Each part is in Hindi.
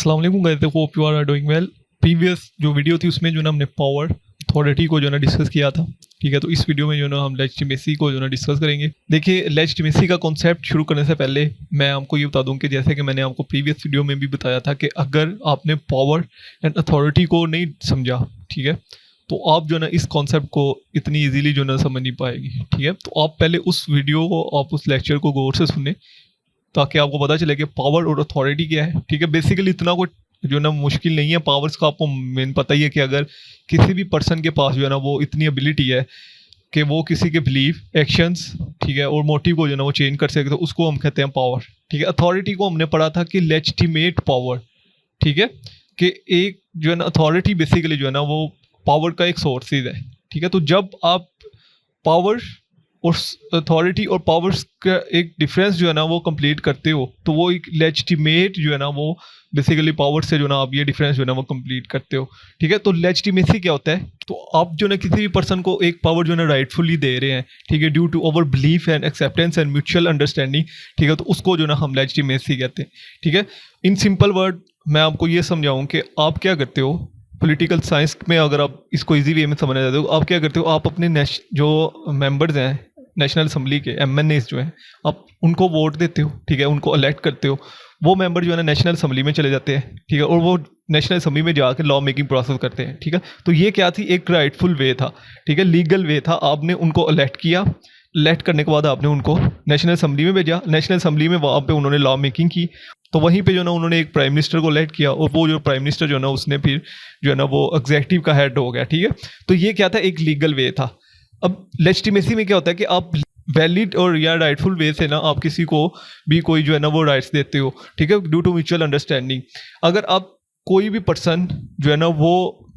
अस्सलाम वालेकुम guys, hope you are doing well. Previous जो वीडियो थी उसमें जो ना हमने पावर अथॉरिटी को जो ना डिस्कस किया था, ठीक है। तो इस वीडियो में जो ना हम लेजिटिमेसी को जो ना डिस्कस करेंगे। देखिए, लेजिटिमेसी का कॉन्सेप्ट शुरू करने से पहले मैं आपको ये बता दूं कि जैसे कि मैंने आपको प्रीवियस वीडियो में भी बताया था कि अगर आपने पावर एंड अथॉरिटी को नहीं समझा, ठीक है, तो आप जो ना इस कॉन्सेप्ट को इतनी इजीली जो ना समझ नहीं पाएगी, ठीक है। तो आप पहले उस वीडियो को, आप उस लेक्चर को गौर से सुने ताकि आपको पता चले कि पावर और अथॉरिटी क्या है, ठीक है। बेसिकली इतना कोई जो ना मुश्किल नहीं है। पावर्स का आपको मेन पता ही है कि अगर किसी भी पर्सन के पास जो है ना वो इतनी एबिलिटी है कि वो किसी के बिलीफ, एक्शंस, ठीक है, और मोटिव को जो है ना वो चेंज कर सकते, तो उसको हम कहते हैं पावर, ठीक है। अथॉरिटी को हमने पढ़ा था कि लेजिटिमेट पावर, ठीक है, कि एक जो है ना अथॉरिटी बेसिकली जो है ना वो पावर का एक सोर्सेज है, ठीक है। तो जब आप पावर और अथॉरिटी और पावर्स का एक डिफरेंस जो है ना वो कंप्लीट करते हो, तो वो एक लेजिटिमेट जो है ना वो बेसिकली पावर से जो ना आप ये डिफरेंस जो है ना वो कंप्लीट करते हो, ठीक है। तो लेजिटिमेसी क्या होता है? तो आप जो ना किसी भी पर्सन को एक पावर जो है ना राइटफुली दे रहे हैं, ठीक है, due to our belief and acceptance and mutual understanding, ठीक है, तो उसको जो ना हम लेजिटिमेसी कहते हैं, ठीक है। इन सिंपल वर्ड मैं आपको ये समझाऊँ कि आप क्या करते हो पॉलिटिकल साइंस में। अगर आप इसको इजी वे में समझना चाहते हो, आप क्या करते हो, आप अपने जो मेंबर्स हैं नेशनल असम्बली के, MNAs जो हैं, आप उनको वोट देते हो, ठीक है, उनको इलेक्ट करते हो। वो मेंबर जो है ना नेशनल असम्बली में चले जाते हैं, ठीक है, और वो नेशनल असम्बली में जाकर लॉ मेकिंग प्रोसेस करते हैं, ठीक है। तो ये क्या थी? एक राइटफुल वे था, ठीक है, लीगल वे था। आपने उनको इलेक्ट किया, इलेक्ट करने के बाद आपने उनको नेशनल असम्बली में भेजा, नेशनल असम्बली में वहाँ पे उन्होंने लॉ मेकिंग की, तो वहीं पे जो ना उन्होंने एक प्राइम मिनिस्टर को इलेक्ट किया, और वो जो प्राइम मिनिस्टर जो है ना उसने फिर जो है ना वो एग्जेक्टिव का हेड हो गया, ठीक है। तो ये क्या था? एक लीगल वे था। अब लेजिटिमेसी में क्या होता है कि आप वैलिड और या राइटफुल वे से ना आप किसी को भी कोई जो है ना वो राइट्स देते हो, ठीक है, ड्यू टू म्यूचुअल अंडरस्टैंडिंग। अगर आप कोई भी पर्सन जो है ना वो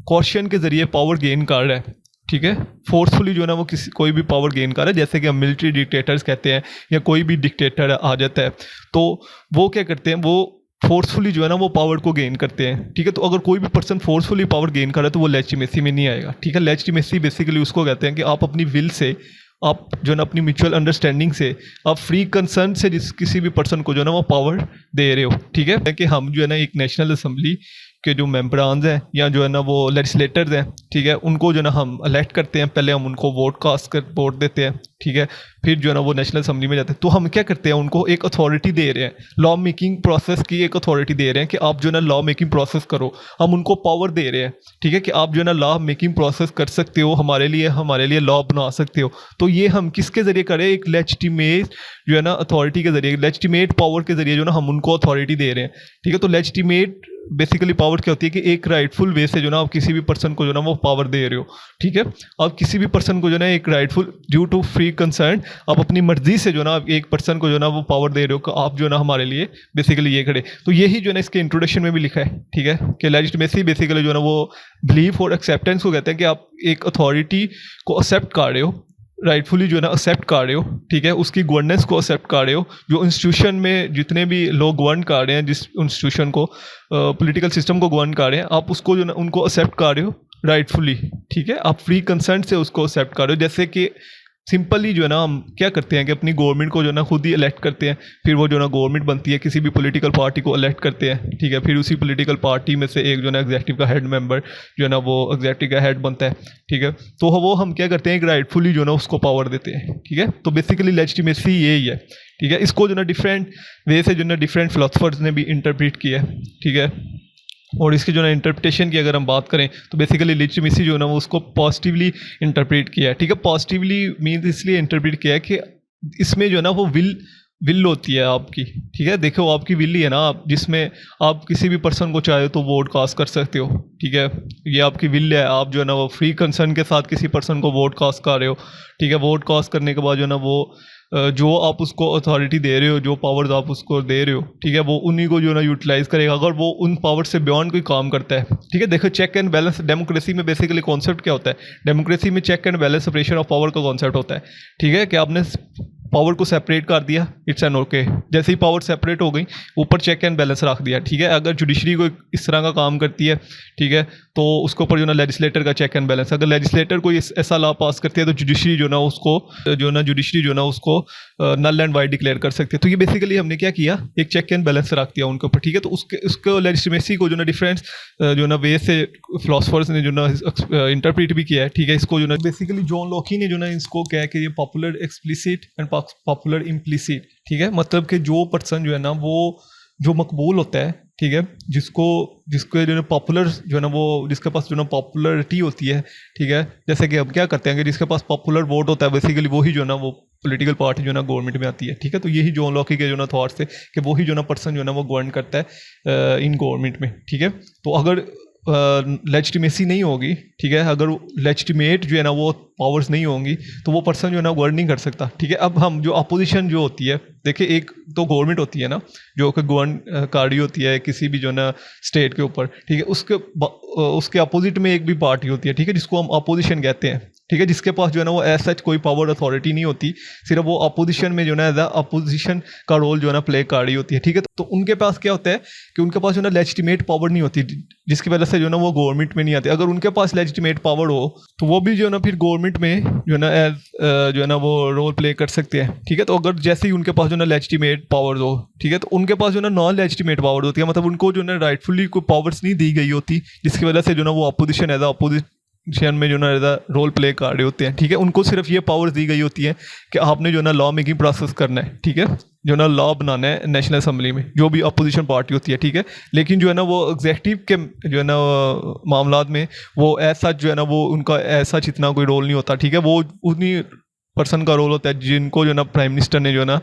क्वेश्चन के जरिए पावर गेन कर रहा है, ठीक है, फोर्सफुली जो है ना वो कोई भी पावर गेन कर रहा है, जैसे कि हम मिलिट्री डिक्टेटर्स कहते हैं, या कोई भी डिक्टेटर आ जाता है, तो वो क्या करते हैं, वो फोर्सफुली जो है ना वो पावर को गेन करते हैं, ठीक है। तो अगर कोई भी पर्सन फोर्सफुली पावर गेन कर रहा है तो वो लेजिटिमेसी में नहीं आएगा, ठीक है। लेजिटिमेसी बेसिकली उसको कहते हैं कि आप अपनी विल से, आप जो है ना अपनी म्यूचुअल अंडरस्टैंडिंग से, आप फ्री कंसर्न से किसी भी पर्सन को जो है ना वो पावर दे रहे हो, ठीक है। कि हम जो है ना एक नेशनल असम्बली के जो मेम्बरान हैं या जो है ना वो लेजिस्लेटर्स हैं, ठीक है, उनको जो है ना हम इलेक्ट करते हैं। पहले हम उनको वोट कास्ट कर वोट देते हैं, ठीक है, फिर जो है ना वो नेशनल असम्बली में जाते हैं। तो हम क्या करते हैं, उनको एक अथॉरिटी दे रहे हैं, लॉ मेकिंग प्रोसेस की एक अथॉरिटी दे रहे हैं कि आप जो है ना लॉ मेकिंग प्रोसेस करो। हम उनको पावर दे रहे हैं, ठीक है, कि आप जो है ना लॉ मेकिंग प्रोसेस कर सकते हो, हमारे लिए लॉ बना सकते हो। तो ये हम किसके ज़रिए करें? एक लेजिटिमेट जो है ना अथॉरिटी के ज़रिए, लेजिटिमेट पावर के ज़रिए जो ना हम उनको अथॉरिटी दे रहे हैं, ठीक है। तो लेजिटिमेट बेसिकली पावर क्या होती है कि एक राइटफुल वे से जो ना आप किसी भी पर्सन को जो ना वो पावर दे रहे हो, ठीक है। आप किसी भी पर्सन को जो ना एक rightful, due to free concern, आप अपनी मर्जी से जो ना एक पर्सन को जो ना वो पावर दे रहे हो कि आप जो ना हमारे लिए बेसिकली ये खड़े। तो यही जो ना इसके इंट्रोडक्शन में भी लिखा है, ठीक है, कि लेजिटिमेसी बेसिकली जो ना वो बिलीफ और एक्सेप्टेंस को कहते हैं, कि आप एक अथॉरिटी को एक्सेप्ट कर रहे हो, राइटफुली जो है ना एक्सेप्ट कर रहे हो, ठीक है, उसकी गवर्नेंस को एक्सेप्ट कर रहे हो। जो इंस्टीट्यूशन में जितने भी लोग गवर्न कर रहे हैं, जिस इंस्टीट्यूशन को, पॉलिटिकल सिस्टम को गवर्न कर रहे हैं, आप उसको जो ना उनको एक्सेप्ट कर रहे हो राइटफुली, ठीक है। आप फ्री कंसेंट से उसको एक्सेप्ट कर रहे हो। जैसे कि सिंपली जो है ना हम क्या करते हैं कि अपनी गवर्नमेंट को जो है ना खुद ही इलेक्ट करते हैं, फिर वो जो है ना गवर्नमेंट बनती है, किसी भी पॉलिटिकल पार्टी को इलेक्ट करते हैं, ठीक है, फिर उसी पॉलिटिकल पार्टी में से एक जो है ना एग्जेक्टिव का हेड मेंबर जो है ना वो एग्जेक्टिव का हेड बनता है, ठीक है। तो वो हम क्या करते हैं, एक राइटफुली जो है ना उसको पावर देते हैं, ठीक है। तो बेसिकली लेजिटिमेसी यही है, ठीक है। इसको जो ना डिफरेंट वे से जो ना डिफरेंट फिलोसफर्स ने भी इंटरप्रेट किया है, ठीक है। और इसकी जो ना इंटरप्रिटेशन की अगर हम बात करें तो बेसिकली लेजिटिमेसी जो है ना वो उसको पॉजिटिवली इंटरप्रेट किया है, ठीक है। पॉजिटिवली मीन्स इसलिए इंटरप्रेट किया है कि इसमें जो है ना वो विल होती है आपकी, ठीक है। देखो, आपकी विल ही है ना, आप जिसमें आप किसी भी पर्सन को चाहे तो वोट कास्ट कर सकते हो, ठीक है, ये आपकी विल है। आप जो है ना वो फ्री कंसर्न के साथ किसी पर्सन को वोट कास्ट कर रहे हो, ठीक है। वोट कास्ट करने के बाद जो है ना वो जो आप उसको अथॉरिटी दे रहे हो, जो पावर्स आप उसको दे रहे हो, ठीक है, वो उन्हीं को जो है ना यूटिलाइज करेगा अगर वो उन पावर से बियॉन्ड कोई काम करता है, ठीक है। देखो, चेक एंड बैलेंस डेमोक्रेसी में बेसिकली कॉन्सेप्ट क्या होता है? डेमोक्रेसी में check and balance separation of power का कॉन्सेप्ट होता है, ठीक है, कि आपने पावर को सेपरेट कर दिया, इट्स एन ओके। जैसे ही पावर सेपरेट हो गई, ऊपर चेक एंड बैलेंस रख दिया, ठीक है। अगर जुडिशरी को इस तरह का काम करती है, ठीक है, तो उसके ऊपर जो ना लेजिस्लेटर का चेक एंड बैलेंस, अगर लेजिस्लेटर कोई ऐसा लॉ पास करती है तो जुडिशरी जो ना उसको जुडिशरी जो ना उसको नल एंड वाइड डिक्लेयर कर सकती है। तो ये बेसिकली हमने क्या किया, एक चेक एंड बैलेंस रख दिया उनके ऊपर, ठीक है। तो उसको लेजिस्लेसी को जो ना डिफरेंट जो ना वे से फिलोसफर्स ने जो ना इंटरप्रेट भी किया है, ठीक है। इसको जो ना बेसिकली जॉन लॉकी ने जो ना इसको क्या है कि ये popular explicit and popular implicit, ठीक है। मतलब कि जो पर्सन जो है ना वो जो मकबूल होता है, ठीक है, जिसको जो है पॉपुलर जो है ना वो जिसके पास जो ना पॉपुलरिटी होती है, ठीक है। जैसे कि अब क्या करते हैं कि जिसके पास पॉपुलर वोट होता है बेसिकली वही जो है ना वो पॉलिटिकल पार्टी जो है ना गवर्नमेंट में आती है, ठीक है। तो यही जॉन लॉकी के जो ना थॉट्स थे कि वही जो ना पर्सन जो है ना वो गवर्न करता है इन गवर्नमेंट में, ठीक है। तो अगर लेजिटिमेसी नहीं होगी, ठीक है, अगर लेजिटिमेट जो है ना वो पावर्स नहीं होंगी तो वो पर्सन जो है ना गवर्न नहीं कर सकता, ठीक है। अब हम जो अपोजिशन जो होती है, देखिए एक तो गवर्नमेंट होती है ना जो कि गवर्नकारी होती है किसी भी जो है ना स्टेट के ऊपर, ठीक है। उसके अपोजिट में एक भी पार्टी होती है, ठीक है, जिसको हम अपोजिशन कहते हैं, ठीक है, जिसके पास जो है ना वो एज सच कोई पावर अथॉरिटी नहीं होती, सिर्फ वो अपोजिशन में जो है ना एज अपोजिशन का रोल जो है ना प्ले कर रही होती है, ठीक है। तो उनके पास क्या होता है कि उनके पास जो है ना लेजिटिमेट पावर नहीं होती, जिसकी वजह से जो है ना वो गवर्नमेंट में नहीं आते। अगर उनके पास लेजिटिमेट पावर हो तो वो भी जो है ना फिर गवर्नमेंट में जो है ना एज जो है ना वो रोल प्ले कर सकते हैं, ठीक है। तो अगर जैसे ही उनके पास जो है ना लेजिटिमेट पावर हो, ठीक है, तो उनके पास जो है ना नॉन लेजिटिमेट पावर होती है, मतलब उनको जो है ना राइटफुली कोई पावर्स नहीं दी गई होती, जिसकी वजह से जो है ना वो अपोजिशन एज अपोजिशन में जो ना रोल प्ले कर रहे होते हैं, ठीक है। उनको सिर्फ ये पावर्स दी गई होती है कि आपने जो ना लॉ मेकिंग प्रोसेस करना है, ठीक है, जो ना लॉ बनाना है नेशनल असेंबली में जो भी अपोजिशन पार्टी होती है, ठीक है। लेकिन जो है ना वो एग्जेक्टिव के जो है ना मामलात में वो ऐसा जो है ना वो उनका ऐसा इतना कोई रोल नहीं होता, ठीक है। वो उन्हीं पर्सन का रोल होता है जिनको जो ना प्राइम मिनिस्टर ने जो है ना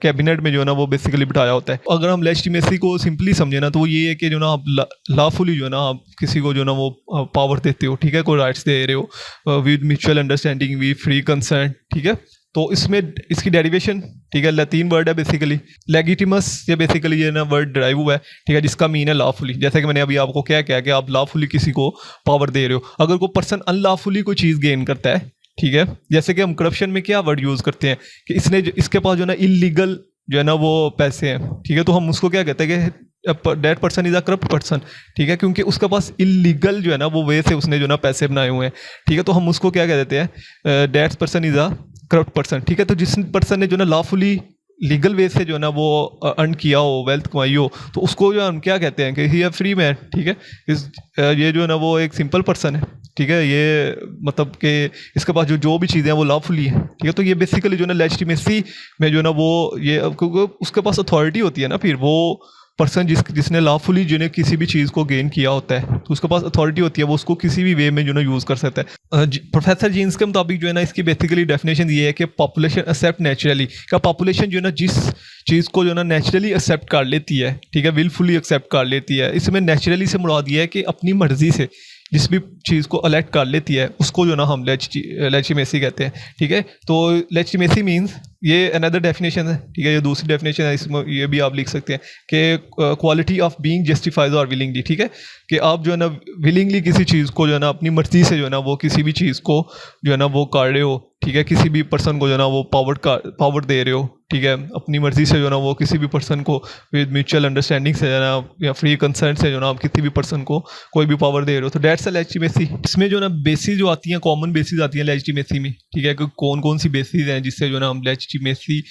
कैबिनेट में जो है ना वो बेसिकली बिठाया होता है। अगर हम लेजिटिमेसी को सिंपली समझे ना तो वो ये है कि जो ना आप लॉफुली जो है ना आप किसी को जो ना वो पावर देते हो, ठीक है, कोई राइट्स दे रहे हो with mutual understanding with free consent, ठीक है। तो इसमें इसकी डेरिवेशन, ठीक है, लैटिन वर्ड है बेसिकली लेगिटिमस, ये बेसिकली ये ना वर्ड ड्राइव हुआ है, ठीक है, जिसका मीन है लॉफुली। जैसे कि मैंने अभी आपको क्या कहा कि आप लॉफुली किसी को पावर दे रहे हो। अगर कोई पर्सन अनलॉफुली कोई चीज़ गेन करता है, ठीक है, जैसे कि हम करप्शन में क्या वर्ड यूज़ करते हैं कि इसके पास जो ना इलीगल जो है ना वो पैसे हैं, ठीक है, तो हम उसको क्या कहते हैं कि that person is a corrupt person, ठीक है, क्योंकि उसके पास इलीगल जो है ना वो वे से उसने जो ना पैसे बनाए हुए हैं, ठीक है। तो हम उसको क्या कह देते हैं, that person is a corrupt person, ठीक है। तो जिस पर्सन ने जो ना लॉफुली लीगल वे से जो है ना वो अर्न किया हो, वेल्थ कमाई हो, तो उसको जो हम क्या कहते हैं कि ही है फ्री मैन, ठीक है। ये जो है ना वो एक सिंपल पर्सन है, ठीक है, ये मतलब कि इसके पास जो भी चीज़ें हैं वो लॉफुली है, ठीक है। तो ये बेसिकली जो है ना लेजिटिमेसी में जो है ना वो ये क्योंकि उसके पास अथॉरिटी होती है ना, फिर वो पर्सन जिसने लॉफुली जो है किसी भी चीज़ को गेन किया होता है तो उसके पास अथॉरिटी होती है, वो उसको किसी भी वे में जो है ना यूज़ कर सकता है। प्रोफेसर जीन्स के मुताबिक जो है ना इसकी बेसिकली डेफिनेशन ये है कि पॉपुलेशन एक्सेप्ट नेचुरली का पॉपुलेशन जो है ना जिस चीज़ को जो है ना नेचुरली एक्सेप्ट कर लेती है, ठीक है, विलफुली एक्सेप्ट कर लेती है। इसमें नेचुरली से मुराद ये है कि अपनी मर्जी से जिस भी चीज़ को अलेक्ट कर लेती है उसको जो ना हम लेजिटिमेसी कहते हैं, ठीक है। तो लेजिटिमेसी मीन्स ये अनदर डेफिनेशन है, ठीक है, ये दूसरी डेफिनेशन है, इसमें ये भी आप लिख सकते हैं कि क्वालिटी ऑफ बीइंग जस्टिफाइज और विलिंगली, ठीक है, कि आप जो है ना विलिंगली किसी चीज़ को जो है ना अपनी मर्जी से जो है ना वो किसी भी चीज़ को जो है ना वो कर रहे हो, ठीक है, किसी भी पर्सन को जो है ना वो पावर दे रहे हो, ठीक है, अपनी मर्जी से जो है ना वो किसी भी पर्सन को विद म्यूचुअल अंडरस्टैंडिंग से जो है ना या फ्री कंसेंट से जो है ना आप किसी भी पर्सन को कोई भी पावर दे रहे हो, तो दैट्स अ लेजिटिमेसी। इसमें जो ना बेसिस जो आती हैं, कॉमन बेसिस आती हैं लेजिटिमेसी में, ठीक है, कि कौन कौन सी बेसिस हैं जिससे जो ना हम लेजिटिमेसी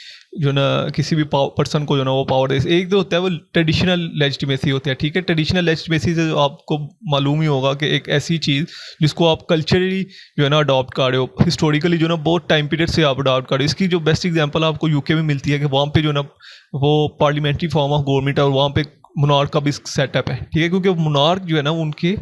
जो ना किसी भी पर्सन को जो ना वो पावर दे। एक तो होता है वो ट्रेडिशनल लेजिटिमेसी होता है, ठीक है। ट्रेडिशनल लेजिटिमेसी से आपको मालूम ही होगा कि एक ऐसी चीज़ जिसको आप कल्चरली जो है ना अडॉप्ट कर रहे हो, हिस्टोरिकली जो ना बहुत टाइम पीरियड से आप अडॉप्ट कर रहे हो। इसकी जो बेस्ट एग्जांपल आपको यूके में मिलती है कि वहाँ पे जो ना वो पार्लियामेंट्री फॉर्म ऑफ गवर्नमेंट है और वहाँ पे मोनार्क का भी सेटअप है, ठीक है, क्योंकि मोनार्क जो है ना उनके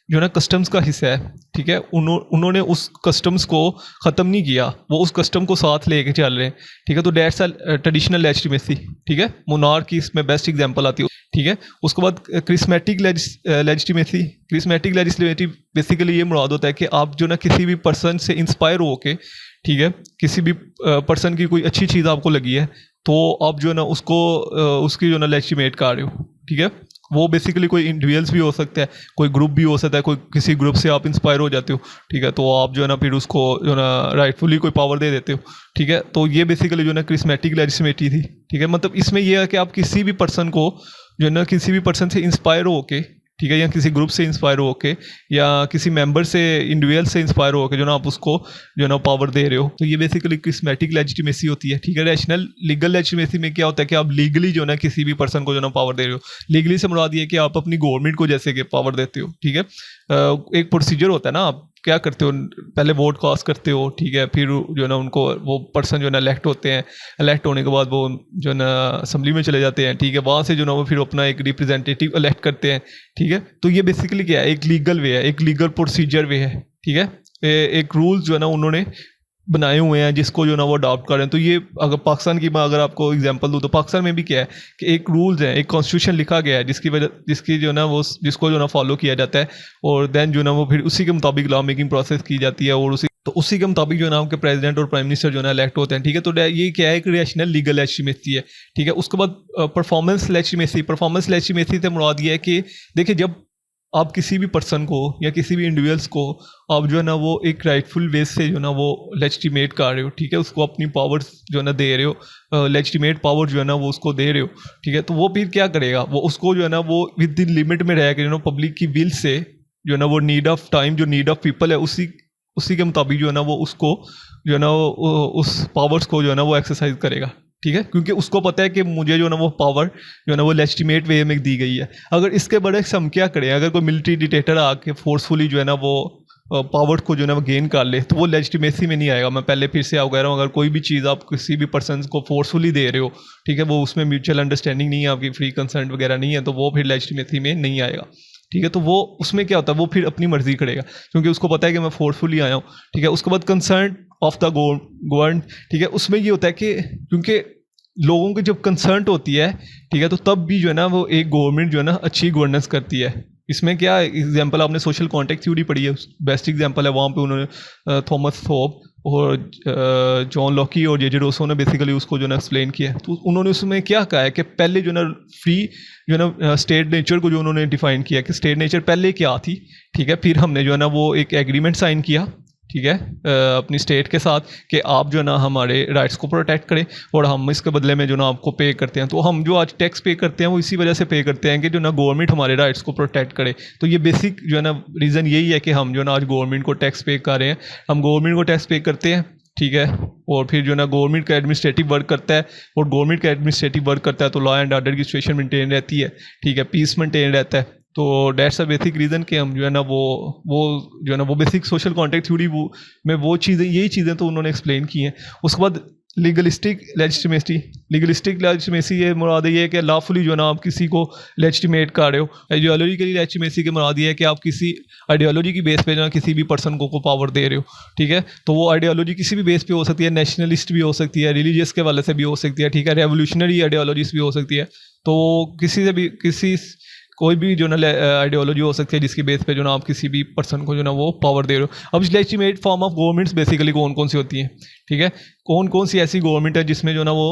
जो ना कस्टम्स का हिस्सा है, ठीक है। उन्होंने उस कस्टम्स को ख़त्म नहीं किया, वो उस कस्टम को साथ लेके चल रहे हैं, ठीक है। तो दैट्स अ ट्रेडिशनल लेजिटिमेसी, ठीक है। मोनार्क की इसमें बेस्ट एग्जांपल आती है, ठीक है। उसके बाद charismatic legitimacy. Charismatic legislative basically ये मुराद होता है कि आप जो ना किसी भी पर्सन से इंस्पायर हो के, ठीक है, किसी भी पर्सन की कोई अच्छी चीज़ आपको लगी है तो आप जो है ना उसको उसकी जो ना लेजिटिमेट कर रहे हो, ठीक है, वो बेसिकली कोई इंडिविजुअल्स भी हो सकता है, कोई ग्रुप भी हो सकता है, कोई किसी ग्रुप से आप इंस्पायर हो जाते हो, ठीक है, तो आप जो है ना फिर उसको जो है ना राइटफुली कोई पावर दे देते हो, ठीक है। तो ये बेसिकली जो है ना क्रिस्मेटिक लेजिस्लेटी थी, ठीक है। मतलब इसमें ये है कि आप किसी भी पर्सन को जो है ना किसी भी पर्सन से इंस्पायर हो के, ठीक है, या किसी ग्रुप से इंस्पायर हो के या किसी मेंबर से इंडिविजुअल से इंस्पायर हो के जो ना आप उसको जो है ना पावर दे रहे हो, तो ये बेसिकली क्रिस्मेटिक लेजिटिमेसी होती है, ठीक है। रैशनल लीगल लेजिटिमेसी में क्या होता है कि आप लीगली जो है ना किसी भी पर्सन को जो ना पावर दे रहे हो। लीगली से मुराद ये है कि आप अपनी गवर्नमेंट को जैसे कि पावर देते हो, ठीक है। एक प्रोसीजर होता है ना, आप क्या करते हो, पहले वोट कास्ट करते हो, ठीक है, फिर जो है ना उनको वो पर्सन जो है ना इलेक्ट होते हैं, इलेक्ट होने के बाद वो जो है ना असेंबली में चले जाते हैं, ठीक है, वहाँ से जो ना वो फिर अपना एक रिप्रेजेंटेटिव इलेक्ट करते हैं, ठीक है। तो ये बेसिकली क्या है, एक लीगल वे है, एक लीगल प्रोसीजर वे है, ठीक है। एक रूल्स जो है ना उन्होंने बनाए हुए हैं जिसको जो ना वो अडॉप्ट कर रहे हैं। तो ये अगर पाकिस्तान की मैं अगर आपको एग्जांपल दूँ तो पाकिस्तान में भी क्या है कि एक रूल्स है, एक कॉन्स्टिट्यूशन लिखा गया है जिसकी जो ना वो जिसको जो ना फॉलो किया जाता है, और देन जो ना वो फिर उसी के मुताबिक लॉ मेकिंग प्रोसेस की जाती है, और उसी के मुताबिक जो है ना आपके प्रेसिडेंट और प्राइम मिनिस्टर जो है ना इलेक्ट होते हैं, ठीक है। तो ये क्या है, एक रैशनल लीगल लेजिटिमेसी है, ठीक है। उसके बाद परफॉर्मेंस लेजिटिमेसी से मुराद ये है कि देखिए, जब आप किसी भी पर्सन को या किसी भी इंडिविजुअल्स को आप जो है ना वो एक राइटफुल वे से जो है ना वो लेजिटिमेट कर रहे हो, ठीक है, उसको अपनी पावर्स जो है ना दे रहे हो, लेजिटिमेट पावर जो है ना वो उसको दे रहे हो, ठीक है। तो वो फिर क्या करेगा, वो उसको जो है ना वो विद इन लिमिट में रह के पब्लिक की विल से जो है ना वो नीड ऑफ टाइम, जो नीड ऑफ पीपल है, उसी के मुताबिक जो है ना वो उसको जो है ना उस पावर्स को जो है ना वो एक्सरसाइज करेगा, ठीक है। क्योंकि उसको पता है कि मुझे जो है ना वो पावर जो है ना वो लेजिटिमेट वे में दी गई है। अगर इसके बड़े हम क्या करें, अगर कोई मिलिट्री डिक्टेटर आके फोर्सफुली जो है ना वो पावर को जो है ना वो गेन कर ले, तो वो लेजिटिमेसी में नहीं आएगा। मैं पहले फिर से आपको कह रहा हूँ, अगर कोई भी चीज़ आप किसी भी पर्सन को फोर्सफुली दे रहे हो, ठीक है, वो उसमें म्यूचुअल अंडरस्टैंडिंग नहीं है, आपकी फ्री कंसेंट वगैरह नहीं है, तो वो फिर लेजिटिमेसी में नहीं आएगा, ठीक है। तो वो उसमें क्या होता है, वो फिर अपनी मर्जी करेगा क्योंकि उसको पता है कि मैं फोर्सफुली आया हूँ, ठीक है। उसके बाद कंसर्न ऑफ द गवर्नमेंट, ठीक है, उसमें ये होता है कि क्योंकि लोगों की जब कंसर्न होती है, ठीक है, तो तब भी जो है ना वो एक गवर्नमेंट जो है ना अच्छी गवर्नेंस करती है। इसमें क्या एग्जांपल, आपने सोशल कॉन्टेक्ट थ्योरी पढ़ी है, बेस्ट एग्जांपल है। वहाँ पे उन्होंने थॉमस थॉप और जॉन लॉकी और जे रोसो ने बेसिकली उसको जो है ना एक्सप्लेन किया है। तो उन्होंने उसमें क्या कहा है कि पहले जो है ना फ्री जो है ना स्टेट नेचर को जो उन्होंने डिफाइन किया कि स्टेट नेचर पहले क्या थी, ठीक है। फिर हमने जो है ना वो एक एग्रीमेंट साइन किया, ठीक है, अपनी स्टेट के साथ कि आप जो है ना हमारे राइट्स को प्रोटेक्ट करें और हम इसके बदले में जो ना आपको पे करते हैं। तो हम जो आज टैक्स पे करते हैं वो इसी वजह से पे करते हैं कि जो ना गवर्नमेंट हमारे राइट्स को प्रोटेक्ट करे। तो ये बेसिक जो है ना रीज़न यही है कि हम जो ना आज गवर्नमेंट को टैक्स पे कर रहे हैं, हम गवर्नमेंट को टैक्स पे करते हैं, ठीक है। और फिर जो ना गवर्नमेंट का एडमिनिस्ट्रेटिव वर्क करता है, और गवर्नमेंट का एडमिनिस्ट्रेटिव वर्क करता है तो लॉ एंड ऑर्डर की सिचुएशन मेंटेन रहती है, ठीक है, पीस मेंटेन रहता है। तो डेट्स अ बेसिक रीज़न कि हम जो है ना वो जो है ना वो बेसिक सोशल कॉन्टेक्ट थ्योरी में वो चीज़ें, यही चीज़ें तो उन्होंने एक्सप्लेन की हैं। उसके बाद लीगलिस्टिक लेजिटिमेसी ये मुराद ये है कि लॉफुली जो है ना आप किसी को लेजिटिमेट कर रहे हो। आइडियोलॉजिकली लेजिटिमेसी के मुराद ये है कि आप किसी आइडियोलॉजी की बेस पे जो है किसी भी पर्सन को पावर दे रहे हो, ठीक है। तो वो आइडियोलॉजी किसी भी बेस पे हो सकती है, नेशनलिस्ट भी हो सकती है, रिलीजियस के वाले से भी हो सकती है, ठीक है, रेवोल्यूशनरी आइडियोलॉजीज भी हो सकती है। तो किसी से भी कोई भी जो ना आइडियोलॉजी हो सकती है जिसकी बेस पे जो ना आप किसी भी पर्सन को जो ना वो पावर दे रहे हो। अब legitimate form of governments basically कौन कौन सी होती हैं, ठीक है, कौन कौन सी ऐसी गवर्नमेंट है जिसमें जो ना वो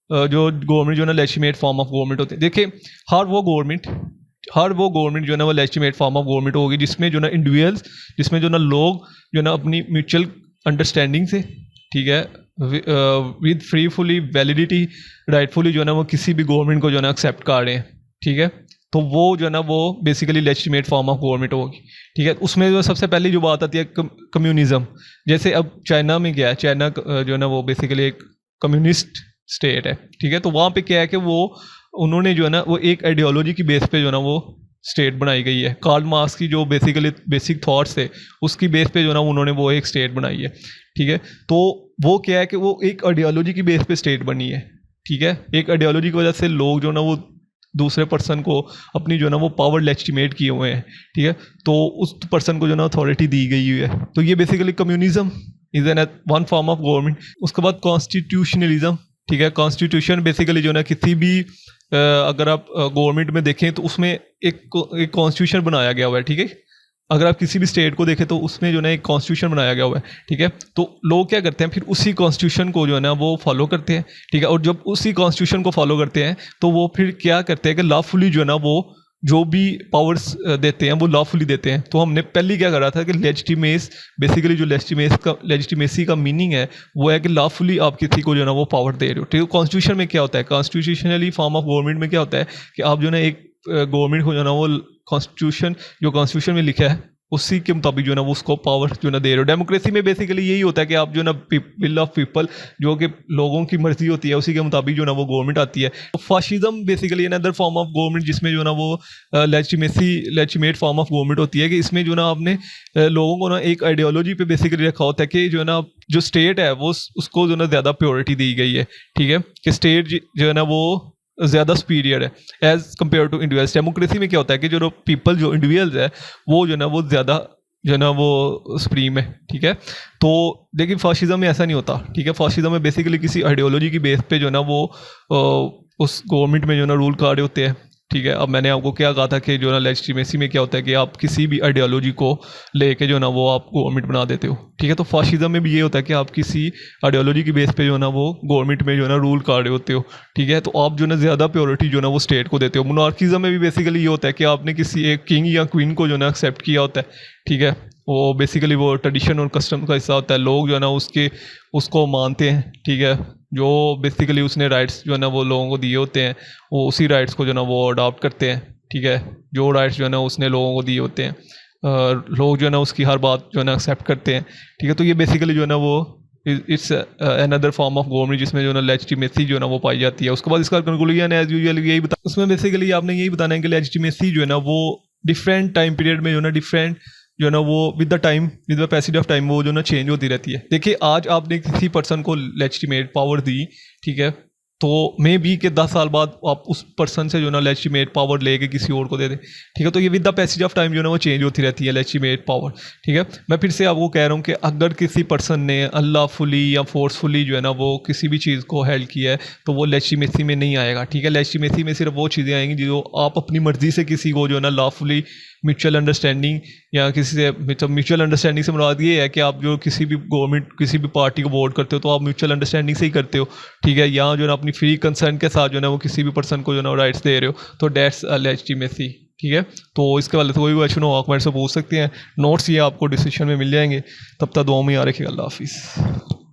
जो गवर्नमेंट जो ना लेजिटिमेट फॉर्म ऑफ गवर्नमेंट होती है। देखिए, हर वो गवर्नमेंट जो ना वो लेजिटिमेट फॉर्म ऑफ गवर्नमेंट होगी जिसमें जो ना इंडिविजुअल्स, जिसमें जो ना लोग जो ना अपनी म्यूचुअल अंडरस्टैंडिंग से, ठीक है, विद फ्रीफुली वैलिडिटी राइटफुली जो है ना वो किसी भी गवर्नमेंट को जो है ना एक्सेप्ट कर रहे हैं, ठीक है। तो वो जो है ना वो basically legitimate form of government होगी, ठीक है। उसमें जो सबसे पहली जो बात आती है कम्युनिज्म। जैसे अब चाइना में क्या है, चाइना जो है ना वो बेसिकली एक कम्युनिस्ट स्टेट है, ठीक है। तो वहाँ पे क्या है कि वो उन्होंने जो है ना वो एक आइडियोलॉजी की बेस पे जो है ना वो स्टेट बनाई गई है। कार्ल मार्क्स की जो बेसिकली बेसिक थॉट्स थे उसकी बेस पे जो है ना उन्होंने वो एक स्टेट बनाई है, ठीक है। तो वो क्या है कि वो एक आइडियोलॉजी की बेस पे स्टेट बनी है, ठीक है। एक आइडियोलॉजी की वजह से लोग जो है ना वो दूसरे पर्सन को अपनी जो है ना वो पावर लेजिटिमेट किए हुए हैं, ठीक है। तो उस पर्सन को जो ना अथॉरिटी दी गई हुई है। तो ये basically communism is an one form of government. उसके बाद कॉन्स्टिट्यूशनलिज्म, ठीक है। कॉन्स्टिट्यूशन बेसिकली जो है ना किसी भी अगर आप गवर्नमेंट में देखें तो उसमें एक कॉन्स्टिट्यूशन बनाया गया हुआ है, ठीक है। अगर आप किसी भी स्टेट को देखें तो उसमें जो है ना एक कॉन्स्टिट्यूशन बनाया गया हुआ है, ठीक है। तो लोग क्या करते हैं, फिर उसी कॉन्स्टिट्यूशन को जो है ना वो फॉलो करते हैं, ठीक है। और जब उसी कॉन्स्टिट्यूशन को फॉलो करते हैं तो वो फिर क्या करते हैं कि लॉफुली जो है ना वो जो भी पावर्स देते हैं वो लॉफुली देते हैं। तो हमने पहले क्या करा था कि लेजिटिमेस, बेसिकली जो लेजिटिमेसी का मीनिंग है वो है कि लॉफुली आप किसी को जो है ना वो पावर दे रहे हो। ठीक है, कॉन्स्टिट्यूशन में क्या होता है, कॉन्स्टिट्यूशनली फॉर्म ऑफ गवर्नमेंट में क्या होता है कि आप जो है ना एक गवर्नमेंट को जो है ना वो कॉन्स्टिट्यूशन में लिखा है उसी के मुताबिक जो है ना वो उसको पावर जो है ना दे रहे हो। डेमोक्रेसी में बेसिकली यही होता है कि आप जो है ना विल ऑफ पीपल, जो कि लोगों की मर्जी होती है, उसी के मुताबिक जो है ना वो गवर्नमेंट आती है। तो fascism basically another form of government जिसमें जो है ना वो लेजिटिमेट फॉर्म ऑफ गवर्नमेंट होती है कि इसमें जो है ना आपने लोगों को ना एक आइडियोलॉजी पे बेसिकली रखा होता है कि जो है ना जो स्टेट है वो उसको जो है ना ज़्यादा प्योरिटी दी गई है। ठीक है, कि स्टेट जो है ना वो ज़्यादा सुपीरियर है as compared to individuals. Democracy में क्या होता है कि जो पीपल, जो इंडिविजुअल्स है वो जो है ना वो ज़्यादा जो है ना वो सुप्रीम है। ठीक है, तो लेकिन फाशिज्म में ऐसा नहीं होता। ठीक है, फाशिज्म में बेसिकली किसी आइडियोलॉजी की बेस पे जो है ना वो उस गवर्नमेंट में जो है ना रूल कर रहे होते हैं। ठीक है, अब मैंने आपको क्या कहा था कि जो है ना लेजिटिमेसी में क्या होता है कि आप किसी भी आइडियोलॉजी को लेके जो है ना वो आप गवर्नमेंट बना देते हो। ठीक है, तो फाशिज्म में भी ये होता है कि आप किसी आइडियोलॉजी की बेस पे जो है ना वो गवर्नमेंट में जो है ना रूल कर रहे होते हो। ठीक है, तो आप जो है ना ज़्यादा प्योरिटी जो है ना वो स्टेट को देते हो। मोनार्किज्म में भी बेसिकली ये होता है कि आपने किसी एक किंग या क्वीन को जो है ना एक्सेप्ट किया होता है। ठीक है, वो बेसिकली वो ट्रेडिशन और कस्टम का हिस्सा होता है, लोग जो है ना उसको मानते हैं। ठीक है, जो बेसिकली उसने राइट्स जो है ना वो लोगों को दिए होते हैं वो उसी राइट्स को जो है ना वो अडॉप्ट करते हैं। ठीक है, जो राइट्स जो है ना उसने लोगों को दिए होते हैं, लोग जो है ना उसकी हर बात जो है ना एक्सेप्ट करते हैं। ठीक है, तो ये बेसिकली जो है ना वो it's another form of government जिसमें जो है ना लेजिटिमेसी जो है ना वो पाई जाती है। उसके बाद इसका कंक्लूजन एज यूजुअल यही बता, उसमें बेसिकली आपने यही बताना है कि लेजिटिमेसी जो है ना वो डिफरेंट टाइम पीरियड में जो है ना डिफरेंट जो है ना वो with the time, with the passage of time वो जो ना चेंज होती रहती है। देखिए, आज आपने किसी पर्सन को लेजिटिमेट पावर दी, ठीक है, तो मे बी के 10 साल बाद आप उस पर्सन से जो ना लेजिटिमेट पावर लेके किसी और को दे दें। ठीक है, तो ये with the passage of time जो है ना वो चेंज होती रहती है लेजिटिमेट पावर। ठीक है, मैं फिर से आपको कह रहा हूँ कि अगर किसी पर्सन ने अनलॉफुली या फोर्सफुली जो है ना वो किसी भी चीज़ को हेल्ड किया है तो वो लेजिटिमेसी में नहीं आएगा। ठीक है, लेजिटिमेसी में सिर्फ वो चीज़ें आएंगी जो आप अपनी मर्जी से किसी को जो है ना लॉफुली म्यूचुअल अंडरस्टैंडिंग या किसी से, मतलब म्यूचुअल अंडरस्टैंडिंग से मुराद ये है कि आप जो किसी भी गवर्नमेंट, किसी भी पार्टी को वोट करते हो तो आप म्यूचुअल अंडरस्टैंडिंग से ही करते हो। ठीक है, यहाँ जो है ना अपनी फ्री कंसर्न के साथ जो है ना वो किसी भी पर्सन को जो है ना राइट्स दे रहे हो, तो डेट्स अ लेजिटिमेसी। ठीक है, तो इसके वाले से कोई क्वेश्चन हो कमेंट से पूछ सकते हैं। नोट्स ये आपको डिस्क्रिप्शन में मिल जाएंगे। तब तक दुआ में याद रखिएगा। अल्लाह हाफिज़।